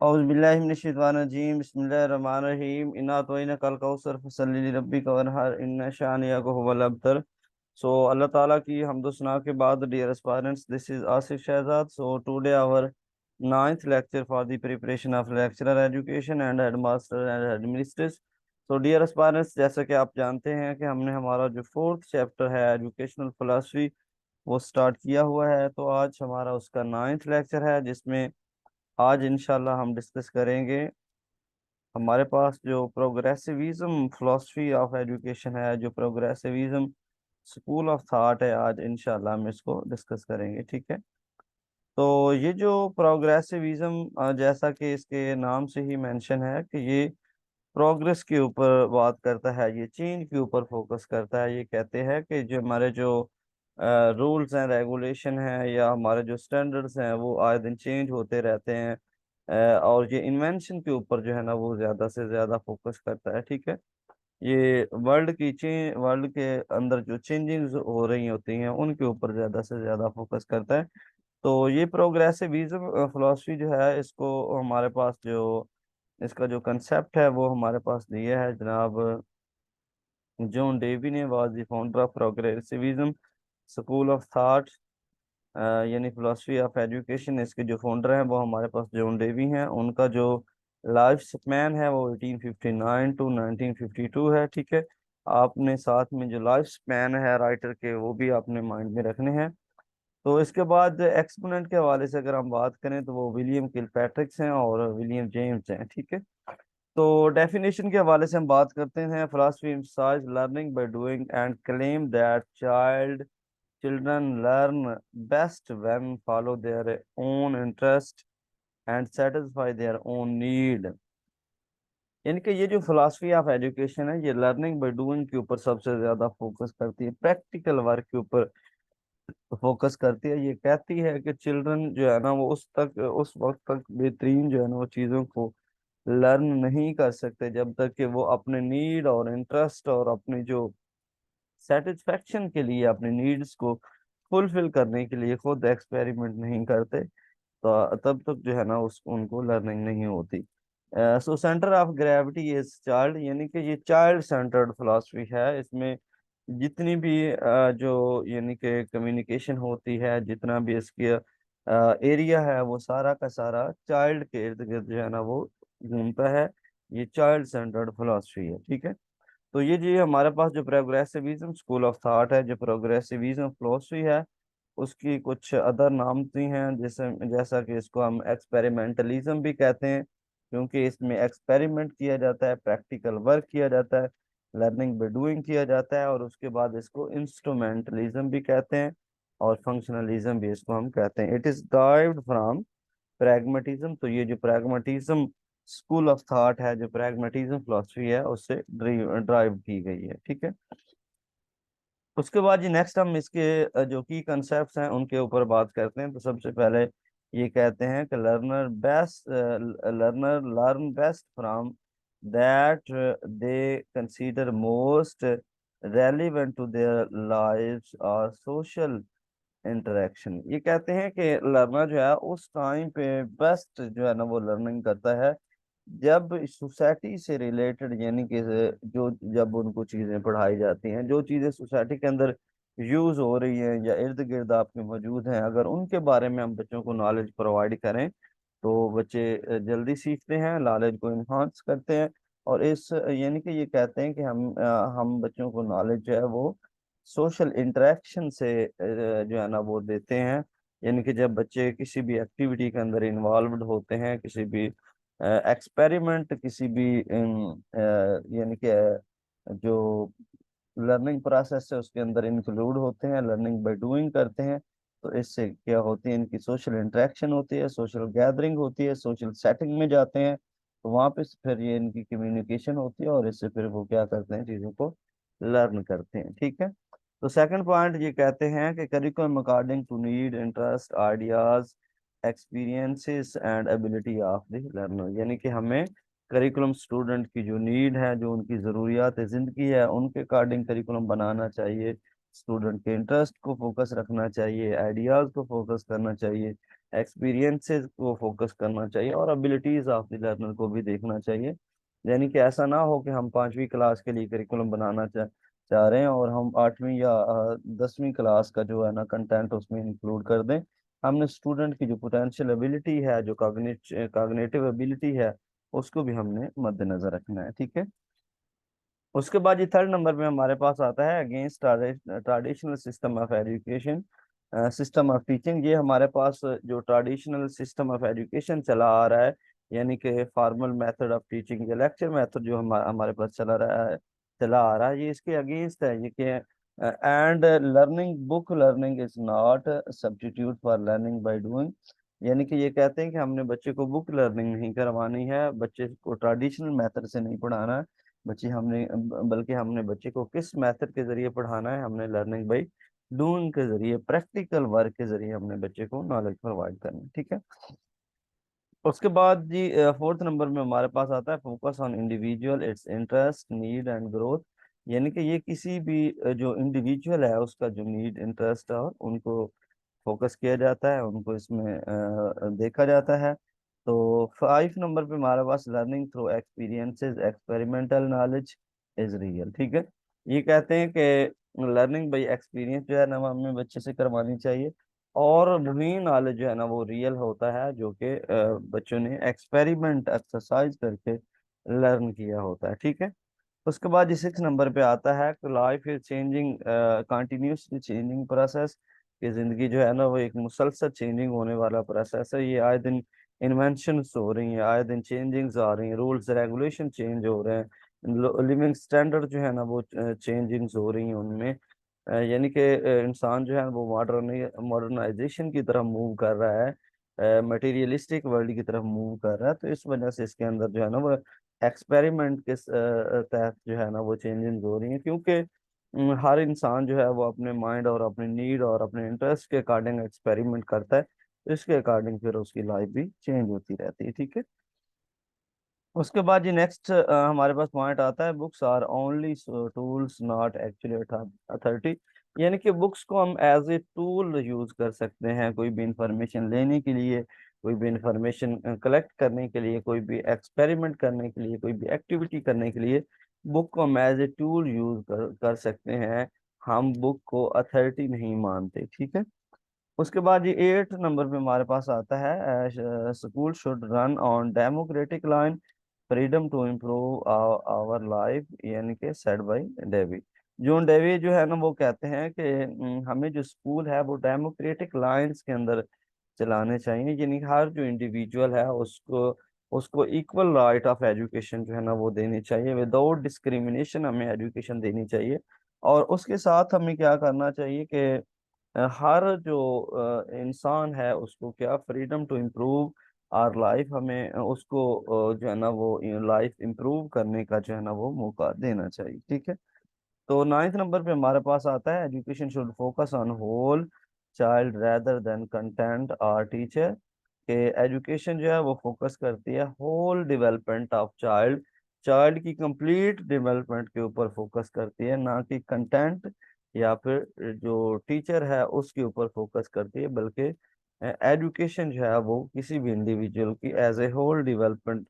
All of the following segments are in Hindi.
औज़ुबिल्लाहिमिनश्शैतानिर्रजीम बिस्मिल्लाहिर्रहमानिर्रहीम इन्ना अतैना कल कौसर फसल्लि लिरब्बिका वनहर इन्ना शानिअका हुवल अब्तर। सो अल्लाह ताला की हम्द सना के बाद, dear aspirants, this is Asif Shahzad. So today our ninth lecture for the preparation of lecturer education and headmaster and administrators. So dear aspirants, जैसा कि आप जानते हैं कि हमने हमारा जो फोर्थ चैप्टर है एजुकेशनल फिलॉसफी वो स्टार्ट किया हुआ है। तो आज हमारा उसका नाइन्थ लेक्चर है, जिसमें आज इंशाल्लाह हम डिस्कस करेंगे हमारे पास जो प्रोग्रेसिविज्म फिलोसफी ऑफ एजुकेशन है, जो प्रोग्रेसिविज्म स्कूल ऑफ थॉट है। आज इंशाल्लाह हम इसको डिस्कस करेंगे, ठीक है। तो ये जो प्रोग्रेसिविज्म, जैसा कि इसके नाम से ही मेंशन है कि ये प्रोग्रेस के ऊपर बात करता है, ये चेंज के ऊपर फोकस करता है। ये कहते हैं कि जो हमारे जो रूल्स एंड रेगुलेशन हैं या हमारे जो स्टैंडर्ड्स हैं वो आए दिन चेंज होते रहते हैं। और ये इन्वेंशन के ऊपर जो है ना वो ज़्यादा से ज़्यादा फोकस करता है, ठीक है। ये वर्ल्ड के अंदर जो चेंजिंग्स हो रही होती हैं उनके ऊपर ज़्यादा से ज़्यादा फोकस करता है। तो ये प्रोग्रेसिविज्म फिलॉसफी जो है, इसको हमारे पास जो इसका जो कंसेप्ट है वो हमारे पास दिया है जनाब जॉन डेवी ने। Was the founder of progressivism school of thought, यानी फिलोसफी ऑफ एजुकेशन। इसके जो फाउंडर हैं वो हमारे पास जॉन डेवी हैं। उनका जो लाइफ स्पैन है वो 1859 टू 1952 है, ठीक है। आपने साथ में जो लाइफ स्पैन है राइटर के वो भी आपने माइंड में रखने हैं। तो इसके बाद एक्सपोनेंट के हवाले से अगर हम बात करें तो वो विलियम किलपैट्रिक्स हैं और विलियम जेम्स हैं, ठीक है। तो डेफिनेशन के हवाले से हम बात करते हैं। Philosophy emphasise learning by doing and claim that children learn best when follow their own interest and satisfy their own need। यानी कि ये जो फिलॉसफी ऑफ एजुकेशन है ये लर्निंग बाय डूइंग के ऊपर सबसे ज्यादा फोकस करती है, प्रैक्टिकल वर्क के ऊपर फोकस करती है। ये कहती है कि चिल्ड्रन जो है ना वो उस वक्त तक बेहतरीन जो है ना वो चीज़ों को लर्न नहीं कर सकते जब तक कि वो अपने नीड और इंटरेस्ट और अपनी जो सेटिस्फेक्शन के लिए, अपने नीड्स को फुलफिल करने के लिए खुद एक्सपेरिमेंट नहीं करते। तो तब तक जो है ना उस उनको लर्निंग नहीं होती। So centre of gravity is child, यानी कि ये चाइल्ड सेंटर्ड फिलॉसफी है। इसमें जितनी भी जो यानी कि कम्युनिकेशन होती है, जितना भी इसके एरिया है वो सारा का सारा चाइल्ड के इर्द गिर्द जो है ना वो घूमता है। ये चाइल्ड सेंटर्ड फिलॉसफी है, ठीक है। तो ये जी हमारे पास जो प्रोग्रेसिविज्म स्कूल ऑफ थॉट है, जो प्रोग्रेसिविज्म फिलोसफी है, उसकी कुछ अदर नाम भी हैं, जैसे जैसा कि इसको हम एक्सपेरिमेंटलिज्म भी कहते हैं, क्योंकि इसमें एक्सपेरिमेंट किया जाता है, प्रैक्टिकल वर्क किया जाता है, लर्निंग बाय डूइंग किया जाता है। और उसके बाद इसको इंस्ट्रूमेंटलिज्म भी कहते हैं और फंक्शनलिज्म भी इसको हम कहते हैं। It is dived from pragmatism. तो ये जो प्रैग्मेटिज्म स्कूल ऑफ थॉट है, जो प्रैग्मेटिज्म फिलोसफी है, उससे ड्राइव की गई है, ठीक है। उसके बाद जी नेक्स्ट हम इसके जो की कंसेप्ट्स हैं उनके ऊपर बात करते हैं। तो सबसे पहले ये कहते हैं कि learner learn best from that they consider most relevant to their lives और सोशल इंटरेक्शन। ये कहते हैं कि लर्नर जो है उस टाइम पे बेस्ट जो है ना वो लर्निंग करता है जब सोसाइटी से रिलेटेड, यानी कि जो जब उनको चीज़ें पढ़ाई जाती हैं, जो चीज़ें सोसाइटी के अंदर यूज़ हो रही हैं या इर्द गिर्द आपके मौजूद हैं, अगर उनके बारे में हम बच्चों को नॉलेज प्रोवाइड करें तो बच्चे जल्दी सीखते हैं, नॉलेज को इन्हांस करते हैं। और इस यानी कि ये कहते हैं कि हम बच्चों को नॉलेज जो है वो सोशल इंटरेक्शन से जो है ना वो देते हैं। यानी कि जब बच्चे किसी भी एक्टिविटी के अंदर इन्वॉल्व्ड होते हैं, किसी भी एक्सपेरिमेंट, किसी भी यानी कि जो लर्निंग प्रोसेस है उसके अंदर इंक्लूड होते हैं, लर्निंग बाय डूइंग करते हैं, तो इससे क्या होती है, इनकी सोशल इंटरेक्शन होती है, सोशल गैदरिंग होती है, सोशल सेटिंग में जाते हैं, तो वहाँ पे फिर ये इनकी कम्युनिकेशन होती है और इससे फिर वो क्या करते हैं, चीज़ों को लर्न करते हैं, ठीक है। तो सेकंड पॉइंट ये कहते हैं कि curriculum according to need interest ideas experiences and ability of the learner. यानी कि हमें करिकुलम स्टूडेंट की जो नीड है, जो उनकी ज़रूरियात ज़िंदगी है, उनके अकॉर्डिंग करिकुलम बनाना चाहिए। स्टूडेंट के इंटरेस्ट को फोकस रखना चाहिए, आइडियाज़ को फोकस करना चाहिए, एक्सपीरियंसेस को फोकस करना चाहिए और एबिलिटीज ऑफ द लर्नर को भी देखना चाहिए। यानी कि ऐसा ना हो कि हम 5वीं क्लास के लिए करिकुलम बनाना चाह रहे हैं और हम 8वीं या 10वीं क्लास का जो है ना कंटेंट उसमें इंक्लूड कर दें। हमने स्टूडेंट की जो पोटेंशियल एबिलिटी है, जो कॉग्निटिव एबिलिटी है, उसको भी हमने मद्देनजर रखना है। ठीक है। उसके बाद ये थर्ड नंबर पे हमारे पास आता है against traditional system of education, system of teaching. ये हमारे पास जो ट्रेडिशनल सिस्टम ऑफ एजुकेशन चला आ रहा है, यानी कि फॉर्मल मेथड ऑफ टीचिंग या लेक्चर मेथड जो हमारे पास चला आ रहा है, ये इसके अगेंस्ट है। ये कि and learning book learning is not substitute for learning by doing. यानी कि ये कहते हैं कि हमने बच्चे को बुक लर्निंग नहीं करवानी है, बच्चे को ट्रेडिशनल मेथड से नहीं पढ़ाना है, बल्कि हमने बच्चे को किस मेथड के जरिए पढ़ाना है, हमने लर्निंग बाई डूइंग के जरिए, प्रैक्टिकल वर्क के जरिए हमने बच्चे को नॉलेज प्रोवाइड करनी है। ठीक है। उसके बाद जी फोर्थ नंबर में हमारे पास आता है focus on individual it's interest need and growth. यानी कि ये किसी भी जो इंडिविजुअल है उसका जो नीड इंटरेस्ट है और उनको फोकस किया जाता है, उनको इसमें देखा जाता है। तो 5 नंबर पे हमारे पास learning through experiences experimental knowledge is real. ठीक है। ये कहते हैं कि लर्निंग बाई एक्सपीरियंस जो है ना वो हमें बच्चे से करवानी चाहिए, और वही नॉलेज जो है ना वो रियल होता है जो कि बच्चों ने एक्सपेरिमेंट एक्सरसाइज करके लर्न किया होता है। ठीक है। उसके बाद ये 6 नंबर पे आता है कि life is changing continuously changing process. कि जिंदगी जो है ना वो एक मुसलसल चेंजिंग होने वाला प्रोसेस है। ये आए दिन इन्वेंशंस हो रही हैं, आए दिन चेंजिंग्स आ रही हैं, रूल्स रेगुलेशन चेंज हो रहे हैं, लिविंग स्टैंडर्ड जो है ना वो चेंजिंग्स हो रही हैं उनमें। यानी कि इंसान जो है वो मॉडर्नाइजेशन की तरफ मूव कर रहा है, मटेरियलिस्टिक वर्ल्ड की तरफ मूव कर रहा है। तो इस वजह से इसके अंदर जो है ना वो एक्सपेरिमेंट के तहत जो है ना वो चेंजेस हो रही हैं, क्योंकि हर इंसान जो है वो अपने माइंड और अपने नीड और अपने इंटरेस्ट के अकॉर्डिंग एक्सपेरिमेंट करता है, तो इसके अकॉर्डिंग फिर उसकी लाइफ भी चेंज होती रहती है। ठीक है। उसके बाद ये नेक्स्ट हमारे पास पॉइंट आता है books are only tools not actually authority. यानी कि बुक्स को हम एज ए टूल यूज कर सकते हैं कोई भी इंफॉर्मेशन लेने के लिए, कोई भी इंफॉर्मेशन कलेक्ट करने के लिए, कोई भी एक्सपेरिमेंट करने के लिए, कोई भी एक्टिविटी करने के लिए बुक को हम एज ए टूल यूज कर सकते हैं। हम बुक को अथॉरिटी नहीं मानते। ठीक है। उसके बाद ये 8 नंबर पे हमारे पास आता है school should run on democratic line freedom to improve our life. यानी कि said by Dewey. John Dewey जो है ना वो कहते हैं कि हमें जो स्कूल है वो डेमोक्रेटिक लाइंस के अंदर चलाने चाहिए, यानी कि हर जो इंडिविजुअल है उसको उसको इक्वल राइट ऑफ एजुकेशन जो है ना वो देनी चाहिए, विदाउट डिस्क्रिमिनेशन हमें एजुकेशन देनी चाहिए। और उसके साथ हमें क्या करना चाहिए कि हर जो इंसान है उसको क्या freedom to improve our life, हमें उसको जो है ना वो लाइफ इम्प्रूव करने का जो है ना वो मौका देना चाहिए। ठीक है। तो 9th नंबर पे हमारे पास आता है education should focus on whole child rather than content और टीचर। के एजुकेशन जो है वो फोकस करती है whole development of child, child की कंप्लीट डेवलपमेंट के ऊपर फोकस करती है, ना कि कंटेंट या फिर जो टीचर है उसके ऊपर फोकस करती है, बल्कि एजुकेशन जो है वो किसी भी इंडिविजुअल की एज ए होल डेवलपमेंट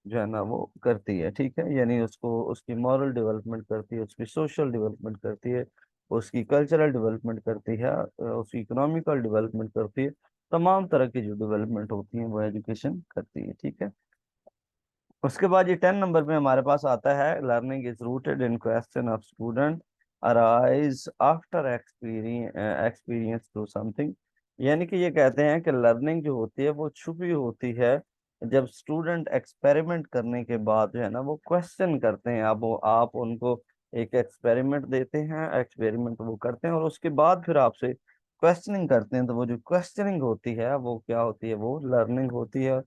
जो है ना वो करती है। ठीक है। यानी उसको उसकी मॉरल डेवलपमेंट करती है, उसकी सोशल डेवलपमेंट करती है, उसकी कल्चरल डेवलपमेंट करती है, उसकी इकोनॉमिकल डेवलपमेंट करती है। तमाम तरह की जो डेवलपमेंट होती है वो एजुकेशन करती है। ठीक है। उसके बाद ये 10 नंबर पे हमारे पास आता है learning is rooted in question of student arise after experience through something. यानी कि ये कहते हैं कि लर्निंग जो होती है वो छुपी होती है जब स्टूडेंट एक्सपेरिमेंट करने के बाद जो है ना वो क्वेश्चन करते हैं। आप उनको एक एक्सपेरिमेंट देते हैं, एक्सपेरिमेंट वो करते हैं और उसके बाद फिर आपसे क्वेश्चनिंग करते हैं, तो वो जो क्वेश्चनिंग होती है वो क्या होती है, वो लर्निंग होती है,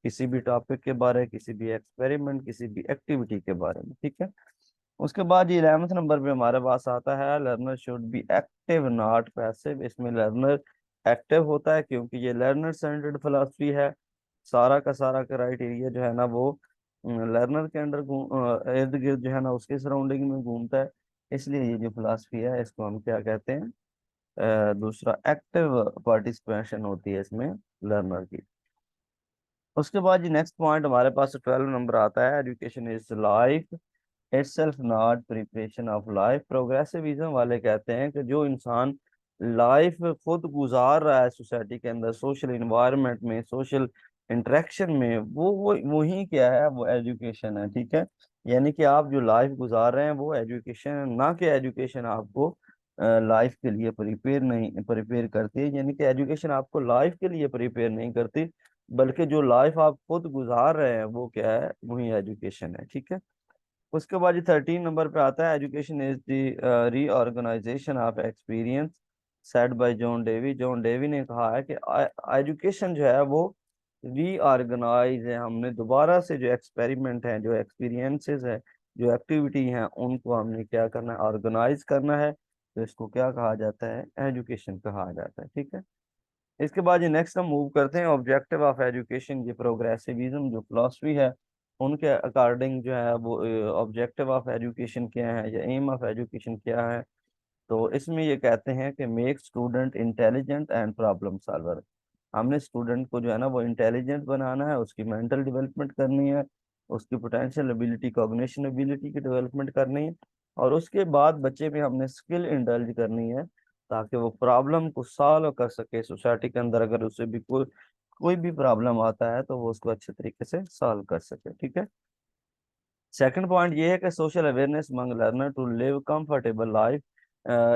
किसी भी टॉपिक के बारे, किसी भी एक्सपेरिमेंट, किसी भी एक्टिविटी के बारे में। ठीक है। उसके बाद ये 11th नंबर पे हमारे पास आता है learner should be active not passive. इसमें लर्नर एक्टिव होता है क्योंकि ये लर्नर सेंटर्ड फिलॉसफी है। सारा का सारा क्राइटेरिया जो है ना वो लर्नर के अंडर इर्द गिर्द जो है ना उसके सराउंडिंग में घूमता है। इसलिए ये जो फिलॉसफी है इसको हम क्या कहते हैं, दूसरा एक्टिव पार्टिसिपेशन होती है इसमें लर्नर की। उसके बाद जी नेक्स्ट पॉइंट हमारे पास 12 नंबर आता है, education is life itself not preparation of life. Progressivism वाले कहते हैं कि जो इंसान लाइफ खुद गुजार रहा है सोसाइटी के अंदर, सोशल इन्वायरमेंट में, सोशल इंटरेक्शन में, वो वही क्या है, वो एजुकेशन है। ठीक है, यानी कि आप जो लाइफ गुजार रहे हैं वो एजुकेशन है, ना कि एजुकेशन आपको लाइफ के लिए प्रिपेयर करती है। यानी कि एजुकेशन आपको लाइफ के लिए प्रिपेयर नहीं करती, बल्कि जो लाइफ आप खुद गुजार रहे हैं वो क्या है, वही एजुकेशन है। ठीक है, उसके बाद 13 नंबर पे आता है, education is the reorganisation of experience said by John Dewey. John Dewey ने कहा है कि एजुकेशन जो है वो रीऑर्गेनाइज है, हमने दोबारा से जो एक्सपेरिमेंट है, जो एक्सपीरियंसेस है, जो एक्टिविटी हैं, उनको हमने क्या करना है, ऑर्गेनाइज करना है। तो इसको क्या कहा जाता है, एजुकेशन कहा जाता है। ठीक है, इसके बाद ये नेक्स्ट हम मूव करते हैं ऑब्जेक्टिव ऑफ एजुकेशन। ये प्रोग्रेसिविज्म जो फिलोसफी है उनके अकॉर्डिंग जो है वो ऑब्जेक्टिव ऑफ एजुकेशन क्या है या एम ऑफ एजुकेशन क्या है। तो इसमें ये कहते हैं कि make student intelligent and problem solver. हमने स्टूडेंट को जो है ना वो इंटेलिजेंट बनाना है, उसकी मेंटल डेवलपमेंट करनी है, उसकी पोटेंशियल एबिलिटी, कॉग्निशन एबिलिटी की डेवलपमेंट करनी है, और उसके बाद बच्चे में हमने स्किल इंडल्ज करनी है ताकि वो प्रॉब्लम को सॉल्व कर सके सोसाइटी के अंदर। अगर उसे भी कोई कोई भी प्रॉब्लम आता है तो वो उसको अच्छे तरीके से सॉल्व कर सके। ठीक है, सेकंड पॉइंट ये है कि social awareness among learner to live comfortable life.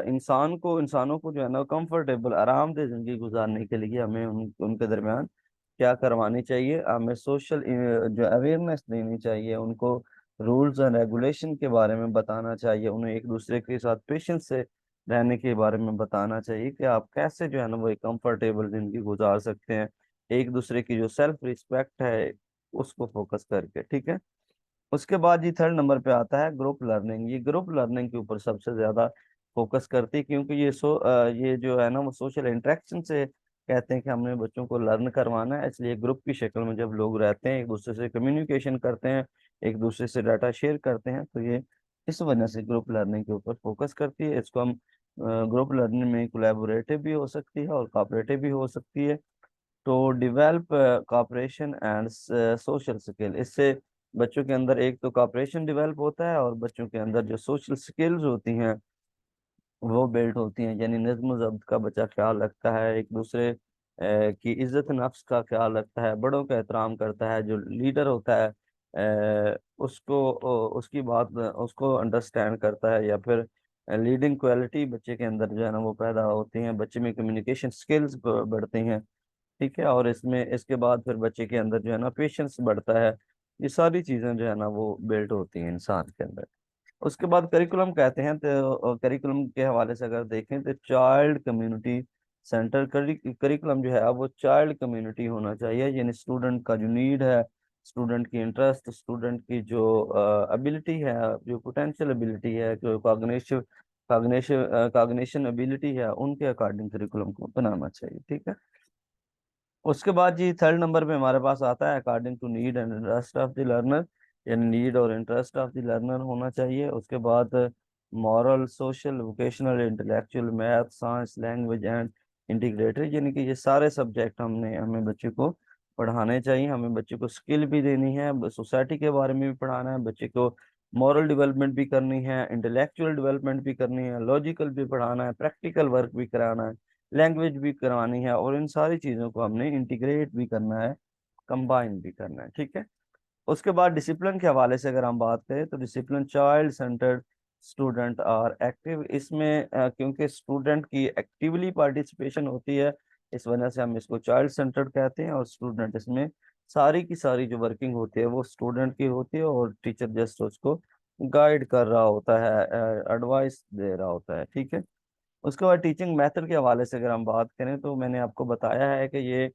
इंसानों को जो है ना कंफर्टेबल आरामदेह जिंदगी गुजारने के लिए हमें उनके दरमियान क्या करवानी चाहिए, हमें सोशल जो अवेयरनेस देनी चाहिए, उनको रूल्स एंड रेगुलेशन के बारे में बताना चाहिए, उन्हें एक दूसरे के साथ पेशेंस से रहने के बारे में बताना चाहिए कि आप कैसे जो है ना वो एक कंफर्टेबल जिंदगी गुजार सकते हैं, एक दूसरे की जो सेल्फ रिस्पेक्ट है उसको फोकस करके। ठीक है, उसके बाद ये थर्ड नंबर पे आता है ग्रुप लर्निंग। ये ग्रुप लर्निंग के ऊपर सबसे ज्यादा फोकस करती है, क्योंकि ये जो है ना वो सोशल इंटरेक्शन से कहते हैं कि हमने बच्चों को लर्न करवाना है। इसलिए ग्रुप की शक्ल में जब लोग रहते हैं, एक दूसरे से कम्युनिकेशन करते हैं, एक दूसरे से डाटा शेयर करते हैं, तो ये इस वजह से ग्रुप लर्निंग के ऊपर फोकस करती है। इसको हम ग्रुप लर्निंग में कोलैबोरेटिव भी हो सकती है और कोऑपरेटिव भी हो सकती है। तो develop cooperation and social skill, इससे बच्चों के अंदर एक तो कॉपरेशन डिवेल्प होता है और बच्चों के अंदर जो सोशल स्किल्स होती हैं वो बिल्ड होती हैं। यानी नज्म ज़ब्त का बच्चा ख्याल रखता है, एक दूसरे की इज्जत नफ्स का ख्याल रखता है, बड़ों का एहतराम करता है, जो लीडर होता है उसकी बात उसको अंडरस्टैंड करता है, या फिर लीडिंग क्वालिटी बच्चे के अंदर जो है ना वो पैदा होती हैं, बच्चे में कम्युनिकेशन स्किल्स बढ़ती हैं। ठीक है, और इसमें इसके बाद फिर बच्चे के अंदर जो है ना पेशेंस बढ़ता है। ये सारी चीजें जो है ना वो बिल्ट होती हैं इंसान के अंदर। उसके बाद करिकुलम कहते हैं, तो करिकुलम के हवाले से अगर देखें तो चाइल्ड कम्युनिटी सेंटर करिकुलम जो है वो चाइल्ड कम्युनिटी होना चाहिए। यानी स्टूडेंट का जो नीड है, स्टूडेंट की इंटरेस्ट, स्टूडेंट की जो एबिलिटी है, जो पोटेंशियल एबिलिटी है, जो कॉग्निशन एबिलिटी है, उनके अकॉर्डिंग करिकुलम को बनाना चाहिए। ठीक है, उसके बाद जी थर्ड नंबर पे हमारे पास आता है according to need and interest of the learner. यानी नीड और इंटरेस्ट ऑफ द लर्नर होना चाहिए। उसके बाद moral, social, vocational, intellectual, math, science, language and integrated, यानी कि ये सारे सब्जेक्ट हमें बच्चे को पढ़ाने चाहिए। हमें बच्चे को स्किल भी देनी है, सोसाइटी के बारे में भी पढ़ाना है, बच्चे को मॉरल डेवलपमेंट भी करनी है, इंटेलेक्चुअल डेवलपमेंट भी करनी है, लॉजिकल भी पढ़ाना है, प्रैक्टिकल वर्क भी कराना है, लैंग्वेज भी करवानी है, और इन सारी चीज़ों को हमने इंटीग्रेट भी करना है, कंबाइन भी करना है। ठीक है, उसके बाद डिसिप्लिन के हवाले से अगर हम बात करें तो डिसिप्लिन चाइल्ड सेंटर्ड स्टूडेंट और एक्टिव, इसमें क्योंकि स्टूडेंट की एक्टिवली पार्टिसिपेशन होती है, इस वजह से हम इसको चाइल्ड सेंटर्ड कहते हैं। और स्टूडेंट इसमें सारी की सारी जो वर्किंग होती है वो स्टूडेंट की होती है, और टीचर जस्ट उसको गाइड कर रहा होता है, एडवाइस दे रहा होता है। ठीक है, उसके बाद टीचिंग मेथड के हवाले से अगर हम बात करें तो मैंने आपको बताया है कि ये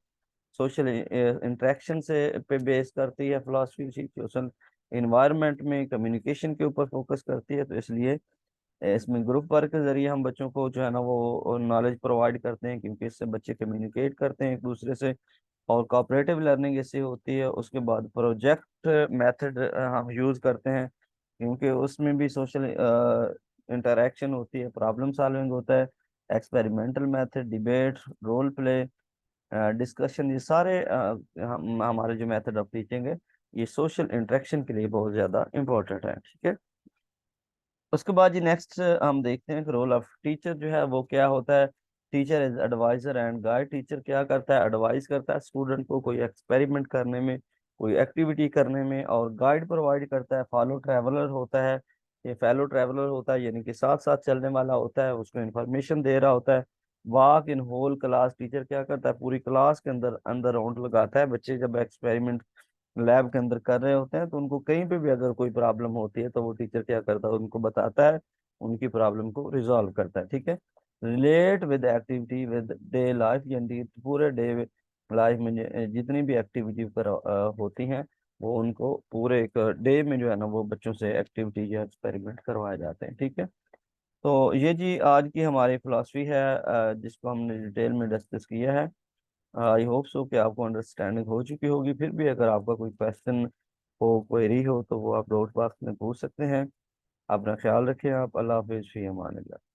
सोशल इंटरेक्शन से पे बेस करती है फिलोसफी, सोशल इन्वायरमेंट में कम्युनिकेशन के ऊपर फोकस करती है। तो इसलिए इसमें ग्रुप वर्क के जरिए हम बच्चों को जो है ना वो नॉलेज प्रोवाइड करते हैं, क्योंकि इससे बच्चे कम्युनिकेट करते हैं एक दूसरे से, और कोऑपरेटिव लर्निंग इससे होती है। उसके बाद प्रोजेक्ट मेथड हम यूज़ करते हैं, क्योंकि उसमें भी सोशल इंटरेक्शन होती है, प्रॉब्लम सॉल्विंग होता है, experimental method, debate, role play, discussion, ये सारे हमारे जो मेथड ऑफ टीचिंग है ये सोशल इंटरेक्शन के लिए बहुत ज़्यादा इम्पोर्टेंट है। ठीक है, उसके बाद जी नेक्स्ट हम देखते हैं कि रोल ऑफ टीचर जो है वो क्या होता है। Teacher is adviser and guide. Teacher क्या करता है, एडवाइस करता है स्टूडेंट को कोई एक्सपेरिमेंट करने में, कोई एक्टिविटी करने में, और गाइड प्रोवाइड करता है। फॉलो ट्रैवलर होता है, ये फेलो ट्रैवलर होता है, यानी कि साथ साथ चलने वाला होता है, उसको इन्फॉर्मेशन दे रहा होता है। वाक इन होल क्लास। टीचर क्या करता है, पूरी क्लास के अंदर अंदर राउंड लगाता है। बच्चे जब एक्सपेरिमेंट लैब के अंदर कर रहे होते हैं तो उनको कहीं पे भी अगर कोई प्रॉब्लम होती है तो वो टीचर क्या करता है, उनको बताता है, उनकी प्रॉब्लम को रिजॉल्व करता है। ठीक है, relate with activity with day life, यानी कि पूरे डे लाइफ में जितनी भी एक्टिविटी पर होती हैं वो उनको पूरे एक डे में जो है ना वो बच्चों से एक्टिविटी या एक्सपेरिमेंट करवाए जाते हैं। ठीक है, तो ये जी आज की हमारी फिलॉसफी है जिसको हमने डिटेल में डिस्कस किया है। आई होप सो कि आपको अंडरस्टैंडिंग हो चुकी होगी। फिर भी अगर आपका कोई क्वेश्चन हो, क्वेरी हो, तो वो आप डॉट बॉक्स में पूछ सकते हैं। अपना ख्याल रखें आप। अल्लाह हाफिज़, फी अमान अल्लाह।